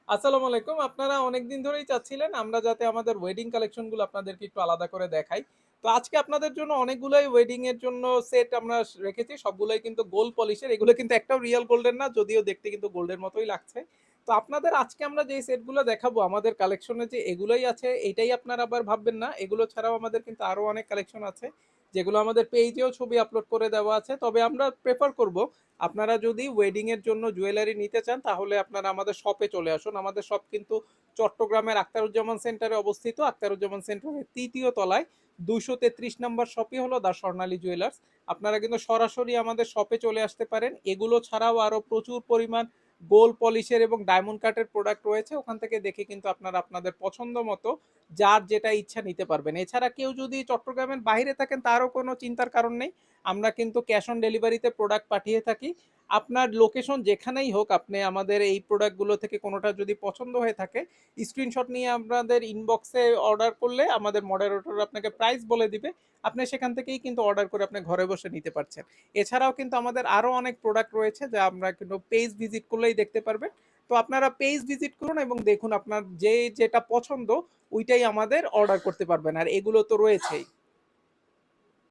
আসসালামু আলাইকুম। আপনারা অনেকদিন ধরেই চাচ্ছিলেন আমরা যাতে আমাদের ওয়েডিং কালেকশন গুলো আপনাদেরকে একটু আলাদা করে দেখাই। তো আজকে আপনাদের জন্য অনেকগুলাই ওয়েডিং এর জন্য সেট আমরা রেখেছি। সবগুলাই কিন্তু গোল্ড পলিশের। এগুলো কিন্তু একটাও রিয়াল গোল্ডের না, যদিও দেখতে কিন্তু গোল্ডের মতোই লাগছে। তো আপনাদের আজকে আমরা যেই সেটগুলো দেখাবো আমাদের কালেকশনে যে এগুলোই আছে এটাই আপনারা আবার ভাববেন না। এগুলো ছাড়াও আমাদের কিন্তু আরো অনেক কালেকশন আছে। যেগুলো আমাদের পেজেও ছবি আপলোড করে দেওয়া আছে। তবে আমরা প্রেফার করব আপনারা যদি ওয়েডিং এর জন্য জুয়েলারি নিতে চান তাহলে আপনারা আমাদের শপে চলে আসুন। আমাদের শপ কিন্তু চট্টগ্রামের আখতারুজ্জামান সেন্টারে অবস্থিত। আখতারুজ্জামান সেন্টারের ৩য় তলায় ২৩৩ নম্বর শপই হলো দা স্বর্ণালী জুয়েলার্স। আপনারা কিন্তু সরাসরি আমাদের শপে চলে আসতে পারেন। এগুলো ছাড়াও আরো প্রচুর পরিমাণ গোল্ড পলিশের এবং ডায়মন্ড কাটের প্রোডাক্ট রয়েছে। ওখান থেকে দেখে কিন্তু আপনারা আপনাদের পছন্দ মতো যার যেটা ইচ্ছা নিতে পারবেন। এছাড়া কেউ যদি চট্টগ্রামের বাইরে থাকেন তারও কোনো চিন্তার কারণ নেই। আমরা কিন্তু ক্যাশ অন ডেলিভারিতে প্রোডাক্ট পাঠিয়ে থাকি। আপনার লোকেশন যেখানেই হোক আপনি আমাদের এই প্রোডাক্টগুলো থেকে কোনোটা যদি পছন্দ হয়ে থাকে স্ক্রিনশট নিয়ে আপনাদের ইনবক্সে অর্ডার করলে আমাদের মডারেটর আপনাকে প্রাইস বলে দিবে। আপনি সেখান থেকেই কিন্তু অর্ডার করে আপনি ঘরে বসে নিতে পারছেন। এছাড়াও কিন্তু আমাদের আরো অনেক প্রোডাক্ট রয়েছে যা আমরা কিন্তু পেজ ভিজিট করলেই দেখতে পারবেন। তো আপনারা পেজ ভিজিট করুন এবং দেখুন আপনার যেটা পছন্দ ওইটাই আমাদের অর্ডার করতে পারবেন। আর এগুলো তো রয়েছেই।